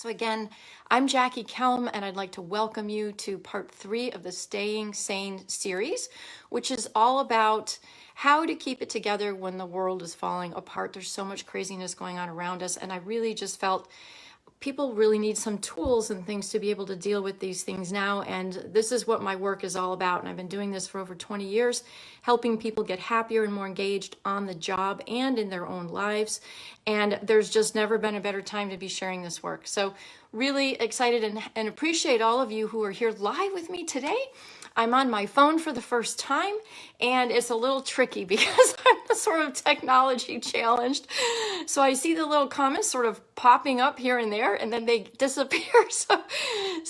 So again, I'm Jackie Kelm, and I'd like to welcome you to part 3 of the Staying Sane series, which is all about how to keep it together when the world is falling apart. There's so much craziness going on around us, and I really just felt people really need some tools and things to be able to deal with these things now. And this is what my work is all about. And I've been doing this for over 20 years, helping people get happier and more engaged on the job and in their own lives. And there's just never been a better time to be sharing this work. So really excited and appreciate all of you who are here live with me today. I'm on my phone for the first time, and it's a little tricky because I'm sort of technology challenged. So I see the little comments sort of popping up here and there, and then they disappear.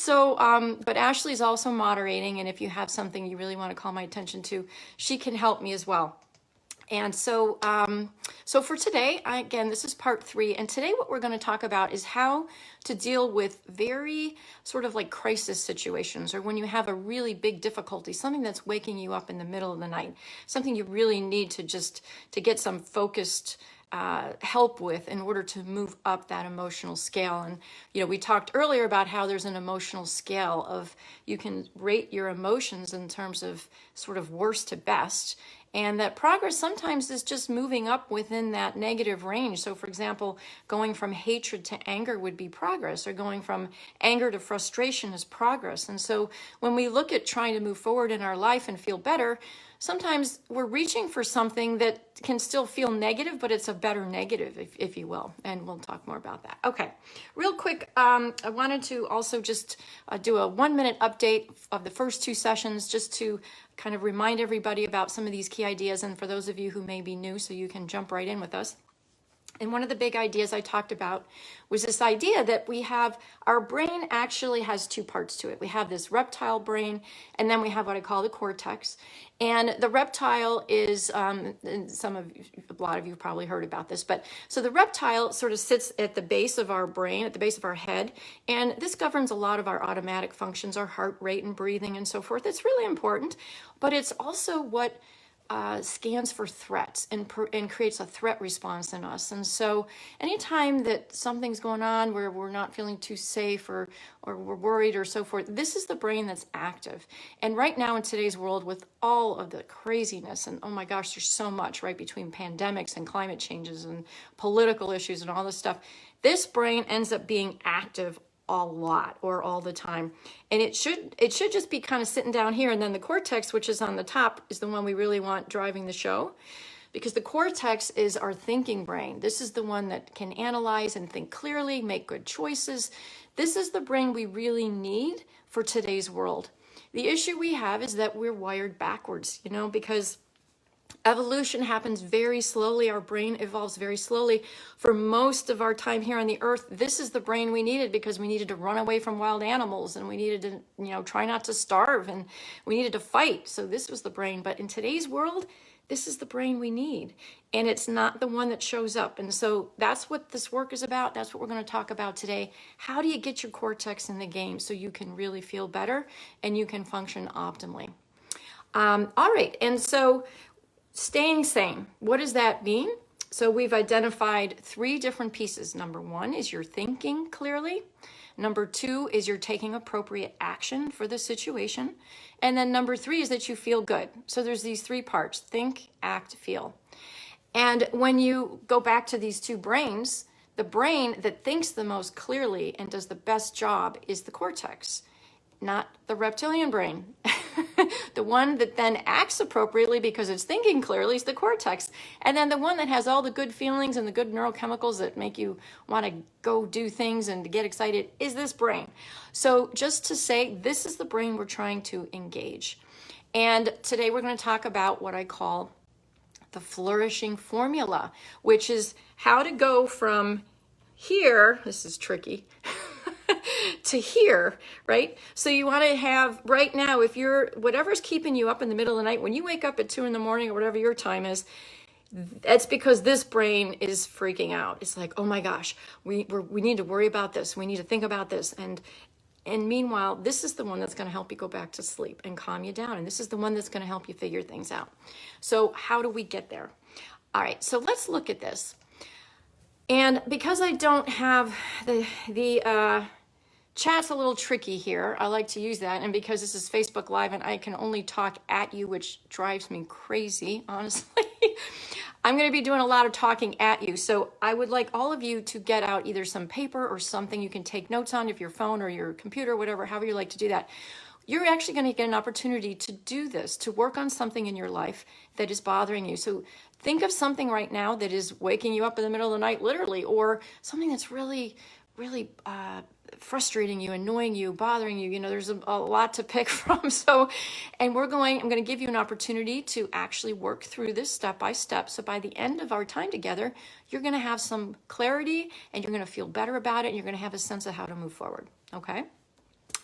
But Ashley's also moderating, and if you have something you really want to call my attention to, she can help me as well. And so for today, again, this is part 3. And today what we're going to talk about is how to deal with very sort of like crisis situations, or when you have a really big difficulty, something that's waking you up in the middle of the night, something you really need to get some focused help with in order to move up that emotional scale. And, we talked earlier about how there's an emotional scale of, you can rate your emotions in terms of sort of worst to best. And that progress sometimes is just moving up within that negative range. So for example, going from hatred to anger would be progress, or going from anger to frustration is progress. And so when we look at trying to move forward in our life and feel better, sometimes we're reaching for something that can still feel negative, but it's a better negative, if you will. And we'll talk more about that. Okay, real quick, I wanted to also just do a 1-minute update of the first 2 sessions, just to kind of remind everybody about some of these key ideas, and for those of you who may be new, so you can jump right in with us. And one of the big ideas I talked about was this idea that our brain actually has 2 parts to it. We have this reptile brain, and then we have what I call the cortex. And the reptile is, a lot of you have probably heard about this, but so the reptile sort of sits at the base of our brain, at the base of our head, and this governs a lot of our automatic functions, our heart rate and breathing and so forth. It's really important, but it's also what scans for threats and creates a threat response in us. And so anytime that something's going on where we're not feeling too safe, or we're worried or so forth, this is the brain that's active. And right now in today's world, with all of the craziness, and oh my gosh, there's so much, right, between pandemics and climate changes and political issues and all this stuff, this brain ends up being active a lot, or all the time. And it should just be kind of sitting down here, and then the cortex, which is on the top, is the one we really want driving the show, because the cortex is our thinking brain. This is the one that can analyze and think clearly, make good choices. This is the brain we really need for today's world. The issue we have is that we're wired backwards, because evolution happens very slowly. Our brain evolves very slowly. For most of our time here on the earth, this is the brain we needed, because we needed to run away from wild animals, and we needed to, try not to starve, and we needed to fight. So this was the brain. But in today's world, this is the brain we need, and it's not the one that shows up. And so that's what this work is about. That's what we're going to talk about today. How do you get your cortex in the game so you can really feel better and you can function optimally? All right. And so staying sane, what does that mean? So we've identified 3 different pieces. Number 1 is you're thinking clearly. Number 2 is you're taking appropriate action for the situation. And then number 3 is that you feel good. So there's these 3 parts: think, act, feel. And when you go back to these 2 brains, the brain that thinks the most clearly and does the best job is the cortex, not the reptilian brain. The one that then acts appropriately because it's thinking clearly is the cortex. And then the one that has all the good feelings and the good neurochemicals that make you want to go do things and to get excited is this brain. So just to say, this is the brain we're trying to engage. And today we're going to talk about what I call the Flourishing Formula, which is how to go from here, this is tricky, to here, right? So you want to have, right now, if you're, whatever's keeping you up in the middle of the night, when you wake up at 2 in the morning or whatever your time is, that's because this brain is freaking out. It's like, oh my gosh, we need to worry about this. We need to think about this. And meanwhile, this is the one that's going to help you go back to sleep and calm you down. And this is the one that's going to help you figure things out. So how do we get there? All right, so let's look at this. And because I don't have the chat's a little tricky here. I like to use that. And because this is Facebook Live and I can only talk at you, which drives me crazy, honestly, I'm going to be doing a lot of talking at you. So I would like all of you to get out either some paper or something you can take notes on, if your phone or your computer, whatever, however you like to do that. You're actually going to get an opportunity to do this, to work on something in your life that is bothering you. So think of something right now that is waking you up in the middle of the night, literally, or something that's really frustrating you, annoying you, bothering you. You know, there's a lot to pick from. So, and I'm going to give you an opportunity to actually work through this step by step. So by the end of our time together, you're going to have some clarity and you're going to feel better about it. And you're going to have a sense of how to move forward. Okay.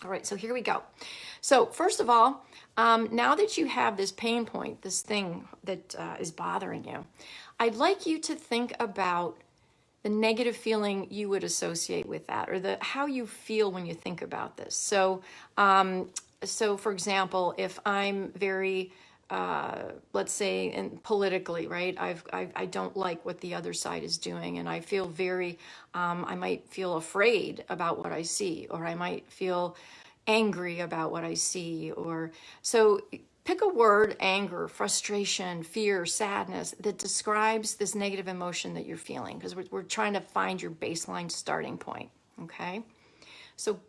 All right. So here we go. So first of all, now that you have this pain point, this thing that is bothering you, I'd like you to think about the negative feeling you would associate with that, or how you feel when you think about this. So, for example, if I'm very, let's say, politically, right? I don't like what the other side is doing, and I feel very, I might feel afraid about what I see, or I might feel angry about what I see, or so. Pick a word: anger, frustration, fear, sadness, that describes this negative emotion that you're feeling, because we're trying to find your baseline starting point. Okay, so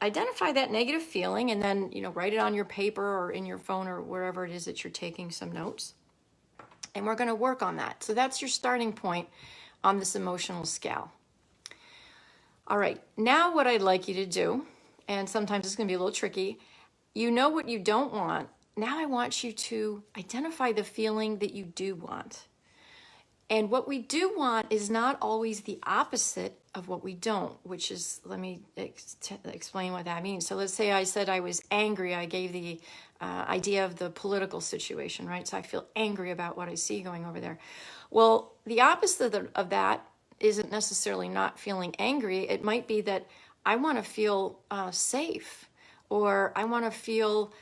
identify that negative feeling, and then write it on your paper or in your phone or wherever it is that you're taking some notes, and we're going to work on that. So that's your starting point on this emotional scale. All right, now what I'd like you to do, and sometimes it's going to be a little tricky, you know what you don't want. Now I want you to identify the feeling that you do want. And what we do want is not always the opposite of what we don't, which is, let me explain what that means. So let's say I said I was angry. I gave the idea of the political situation, right? So I feel angry about what I see going over there. Well, the opposite of that isn't necessarily not feeling angry. It might be that I want to feel safe, or I want to feel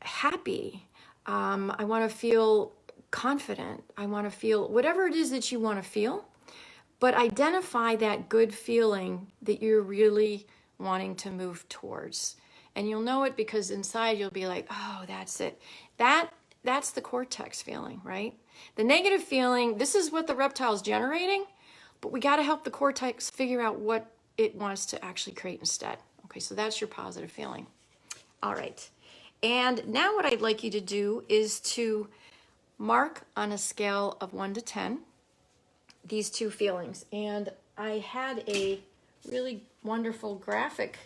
happy. I want to feel confident. I want to feel whatever it is that you want to feel, but identify that good feeling that you're really wanting to move towards. And you'll know it because inside you'll be like, oh, that's it. That's the cortex feeling, right? The negative feeling, this is what the reptile is generating, but we got to help the cortex figure out what it wants to actually create instead. Okay, so that's your positive feeling. All right. And now what I'd like you to do is to mark on a scale of 1 to 10 these two feelings. And I had a really wonderful graphic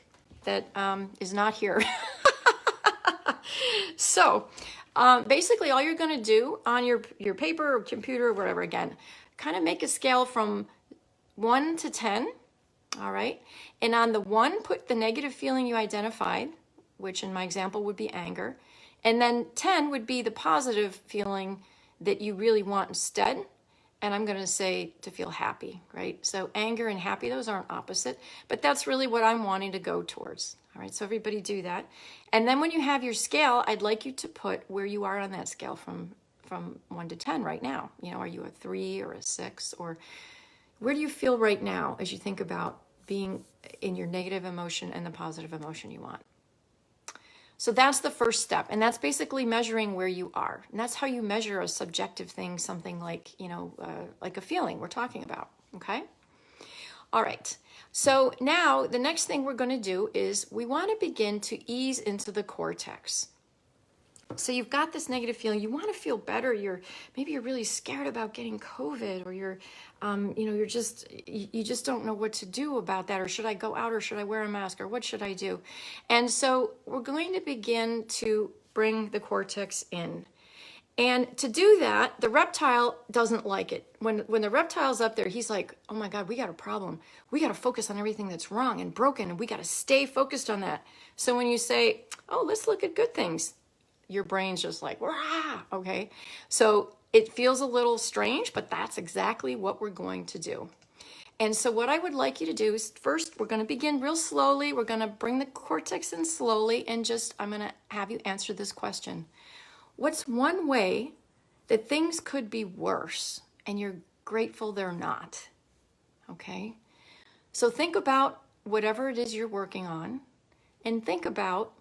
that is not here. So basically all you're going to do on your paper or computer or whatever, again, kind of make a scale from 1 to 10. All right. And on the 1, put the negative feeling you identified, which in my example would be anger. And then 10 would be the positive feeling that you really want instead. And I'm going to say to feel happy, right? So anger and happy, those aren't opposite, but that's really what I'm wanting to go towards. All right, so everybody do that. And then when you have your scale, I'd like you to put where you are on that scale from 1 to 10 right now. Are you a 3 or a 6? Or where do you feel right now as you think about being in your negative emotion and the positive emotion you want? So that's the first step. And that's basically measuring where you are. And that's how you measure a subjective thing, something like, like a feeling we're talking about. Okay. All right. So now the next thing we're going to do is we want to begin to ease into the cortex. So you've got this negative feeling. You want to feel better. Maybe you're really scared about getting COVID, or you just don't know what to do about that. Or should I go out, or should I wear a mask, or what should I do? And so we're going to begin to bring the cortex in. And to do that, the reptile doesn't like it. When the reptile's up there, he's like, oh my God, we got a problem. We got to focus on everything that's wrong and broken, and we got to stay focused on that. So when you say, oh, let's look at good things, your brain's just like, rah, okay? So it feels a little strange, but that's exactly what we're going to do. And so what I would like you to do is first, we're going to begin real slowly. We're going to bring the cortex in slowly, and I'm going to have you answer this question. What's one way that things could be worse and you're grateful they're not. Okay? So think about whatever it is you're working on, and think about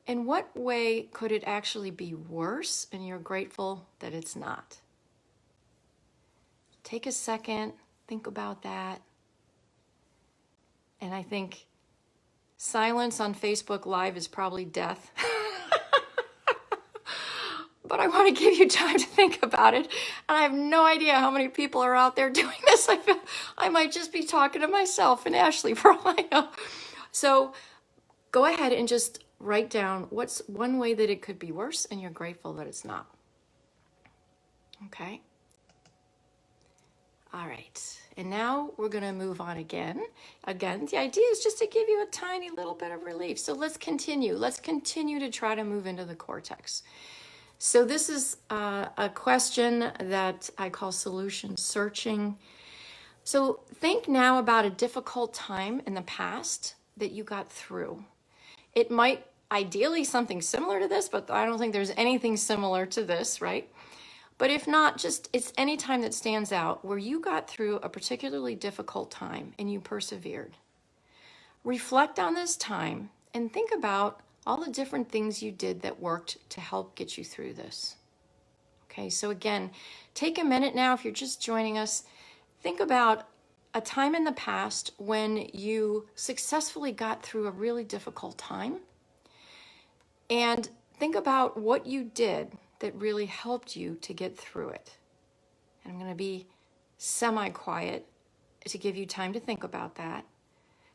in what way could it actually be worse and you're grateful that it's not. Take a second, think about that. And I think silence on Facebook Live is probably death. But I want to give you time to think about it. And I have no idea how many people are out there doing this. I feel I might just be talking to myself and Ashley for all I know. So go ahead and just write down what's one way that it could be worse and you're grateful that it's not. Okay? All right. And now we're going to move on again. Again, the idea is just to give you a tiny little bit of relief. So let's continue. Let's continue to try to move into the cortex. So this is a question that I call solution searching. So think now about a difficult time in the past that you got through. It might ideally something similar to this, but I don't think there's anything similar to this, right? But if not, just it's any time that stands out where you got through a particularly difficult time and you persevered. Reflect on this time and think about all the different things you did that worked to help get you through this. Okay, so again, take a minute now if you're just joining us. Think about a time in the past when you successfully got through a really difficult time. And think about what you did that really helped you to get through it. And I'm going to be semi-quiet to give you time to think about that,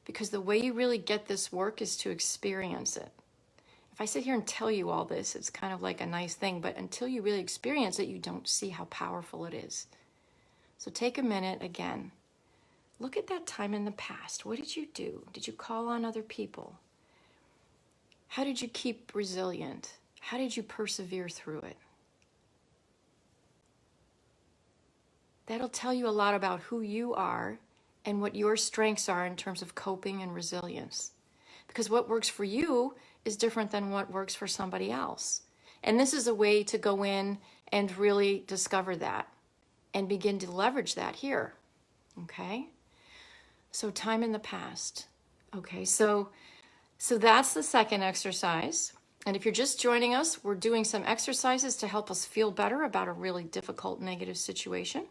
because the way you really get this work is to experience it. If I sit here and tell you all this, it's kind of like a nice thing, but until you really experience it, you don't see how powerful it is. So take a minute again. Look at that time in the past. What did you do? Did you call on other people? How did you keep resilient? How did you persevere through it? That'll tell you a lot about who you are and what your strengths are in terms of coping and resilience. Because what works for you is different than what works for somebody else. And this is a way to go in and really discover that and begin to leverage that here. Okay? So time in the past. Okay, so that's the second exercise. And if you're just joining us, we're doing some exercises to help us feel better about a really difficult negative situation.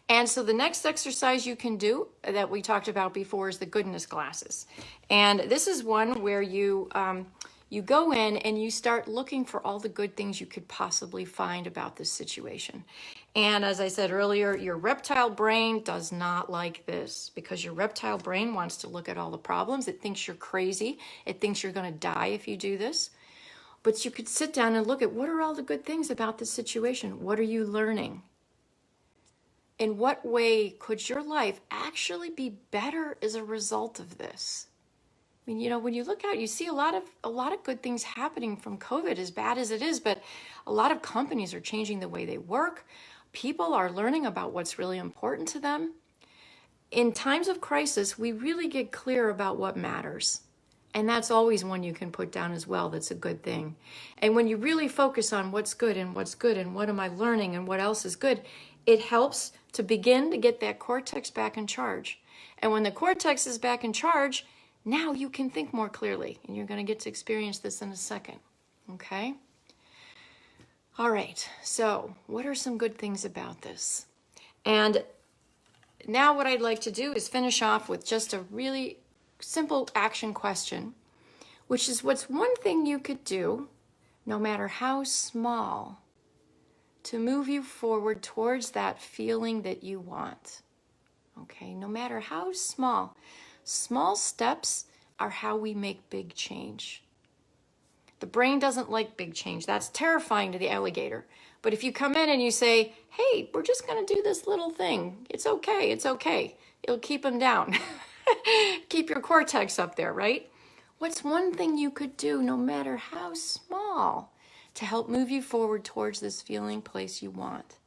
And so the next exercise you can do that we talked about before is the goodness glasses. And this is one where you go in and you start looking for all the good things you could possibly find about this situation. And as I said earlier, your reptile brain does not like this, because your reptile brain wants to look at all the problems. It thinks you're crazy. It thinks you're going to die if you do this. But you could sit down and look at what are all the good things about this situation? What are you learning? In what way could your life actually be better as a result of this? I mean, you know, when you look out, you see a lot of good things happening from COVID, as bad as it is, but a lot of companies are changing the way they work. People are learning about what's really important to them. In times of crisis, we really get clear about what matters. And that's always one you can put down as well. That's a good thing. And when you really focus on what's good and what am I learning and what else is good, it helps to begin to get that cortex back in charge. And when the cortex is back in charge, now you can think more clearly. And you're going to get to experience this in a second. Okay? All right. So what are some good things about this? And now what I'd like to do is finish off with just a really simple action question, which is what's one thing you could do, no matter how small, to move you forward towards that feeling that you want. Okay, no matter how small. Small steps are how we make big change. The brain doesn't like big change. That's terrifying to the alligator. But if you come in and you say, hey, we're just going to do this little thing. It's okay. It'll keep them down. Keep your cortex up there, right? What's one thing you could do, no matter how small, to help move you forward towards this feeling place you want?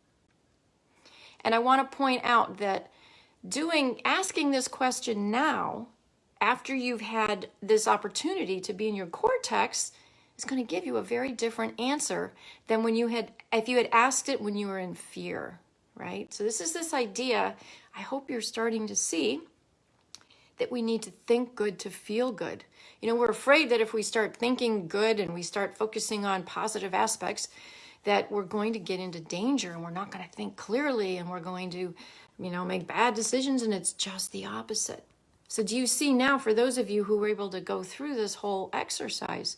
And I want to point out that asking this question now, after you've had this opportunity to be in your cortex, is going to give you a very different answer than if you had asked it when you were in fear. right? So this idea, I hope you're starting to see that we need to think good to feel good. You know, we're afraid that if we start thinking good and we start focusing on positive aspects, that we're going to get into danger and we're not going to think clearly and we're going to, you know, make bad decisions, and it's just the opposite. So do you see now, for those of you who were able to go through this whole exercise,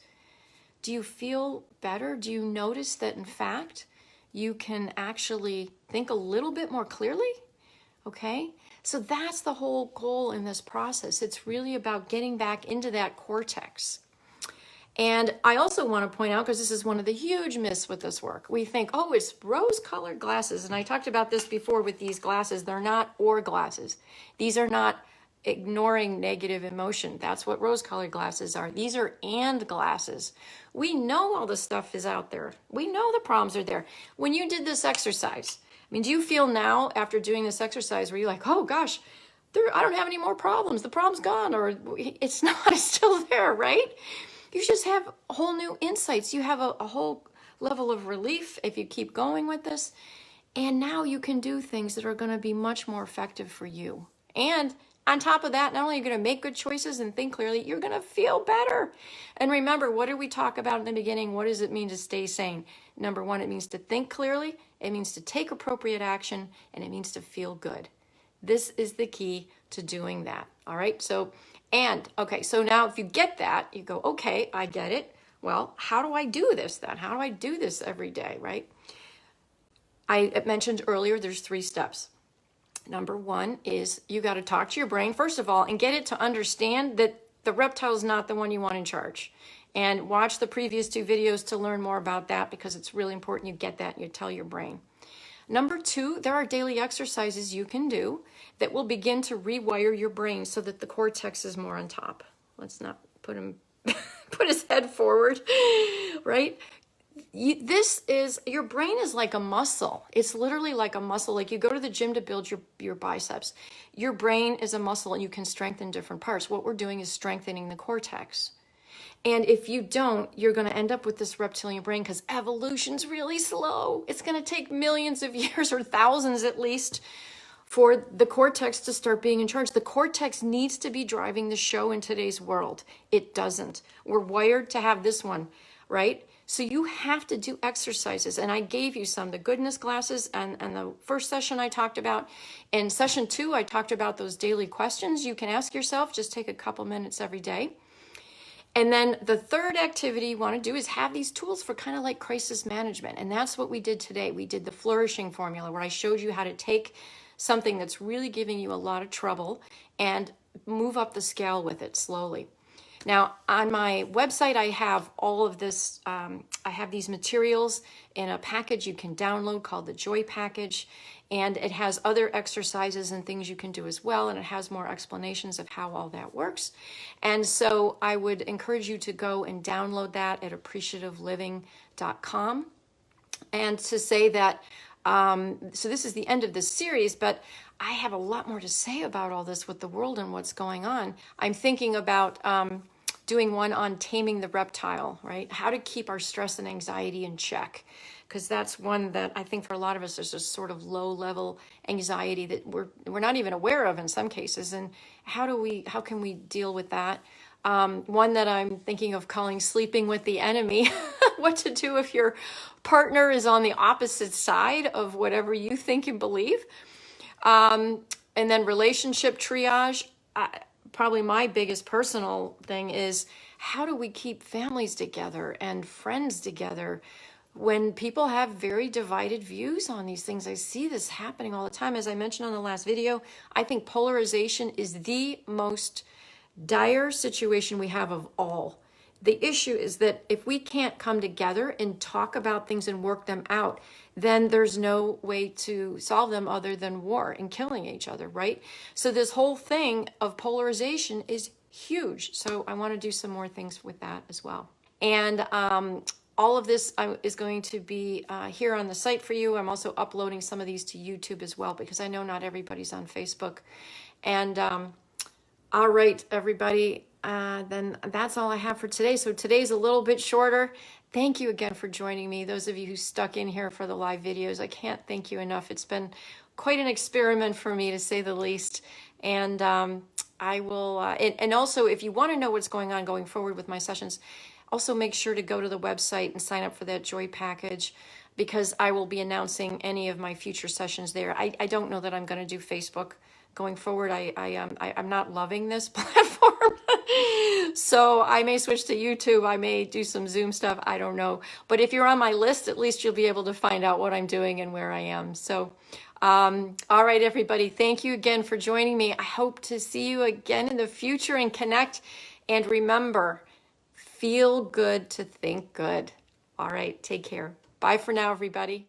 do you feel better? Do you notice that, in fact, you can actually think a little bit more clearly? Okay? So that's the whole goal in this process. It's really about getting back into that cortex. And I also want to point out, because this is one of the huge myths with this work, we think, oh, it's rose-colored glasses. And I talked about this before with these glasses. They're not or glasses. These are not ignoring negative emotion. That's what rose-colored glasses are. These are and glasses. We know all the stuff is out there. We know the problems are there. When you did this exercise, I mean, do you feel now, after doing this exercise, where you're like, oh gosh, I don't have any more problems. The problem's gone, or it's not, it's still there, right? You just have whole new insights. You have a whole level of relief if you keep going with this. And now you can do things that are going to be much more effective for you. And on top of that, not only are you going to make good choices and think clearly, you're going to feel better. And remember, what did we talk about in the beginning? What does it mean to stay sane? Number one, it means to think clearly. It means to take appropriate action, and it means to feel good. This is the key to doing that. All right. So now if you get that, you go, okay, I get it. Well, how do I do this then? How do I do this every day? Right. I mentioned earlier, there's 3 steps. Number one is you got to talk to your brain, first of all, and get it to understand that the reptile is not the one you want in charge. And watch the previous 2 videos to learn more about that, because it's really important you get that and you tell your brain. Number 2, there are daily exercises you can do that will begin to rewire your brain so that the cortex is more on top. Let's not put his head forward, right? Your brain is like a muscle. It's literally like a muscle. Like you go to the gym to build your biceps. Your brain is a muscle, and you can strengthen different parts. What we're doing is strengthening the cortex. And if you don't, you're going to end up with this reptilian brain, because evolution's really slow. It's going to take millions of years, or thousands at least, for the cortex to start being in charge. The cortex needs to be driving the show in today's world. It doesn't. We're wired to have this one, right? So you have to do exercises. And I gave you some, the goodness glasses, and the first session I talked about. In session 2, I talked about those daily questions you can ask yourself. Just take a couple minutes every day. And then the third activity you want to do is have these tools for kind of like crisis management. And that's what we did today. We did the Flourishing Formula, where I showed you how to take something that's really giving you a lot of trouble and move up the scale with it slowly. Now, on my website, I have all of this. I have these materials in a package you can download called the Joy Package. And it has other exercises and things you can do as well. And it has more explanations of how all that works. And so I would encourage you to go and download that at appreciativeliving.com. And to say that, so this is the end of this series, but I have a lot more to say about all this with the world and what's going on. I'm thinking about doing one on taming the reptile, right? How to keep our stress and anxiety in check. Because that's one that I think for a lot of us, there's a sort of low-level anxiety that we're not even aware of in some cases. And how can we deal with that? One that I'm thinking of calling sleeping with the enemy. What to do if your partner is on the opposite side of whatever you think and believe. And then relationship triage. Probably my biggest personal thing is, how do we keep families together and friends together when people have very divided views on these things? I see this happening all the time. As I mentioned on the last video, I think polarization is the most dire situation we have of all. The issue is that if we can't come together and talk about things and work them out, then there's no way to solve them other than war and killing each other, right? So this whole thing of polarization is huge. So I want to do some more things with that as well. And all of this is going to be here on the site for you. I'm also uploading some of these to YouTube as well, because I know not everybody's on Facebook. And all right, everybody, then that's all I have for today. So today's a little bit shorter, Thank you again for joining me. Those of you who stuck in here for the live videos, I can't thank you enough. It's been quite an experiment for me, to say the least. And I will, and also, if you want to know what's going on going forward with my sessions, also make sure to go to the website and sign up for that Joy package, because I will be announcing any of my future sessions there. I don't know that I'm going to do Facebook going forward. I'm not loving this platform. So I may switch to YouTube. I may do some Zoom stuff. I don't know. But if you're on my list, at least you'll be able to find out what I'm doing and where I am. So, all right, everybody. Thank you again for joining me. I hope to see you again in the future and connect. And remember, feel good to think good. All right. Take care. Bye for now, everybody.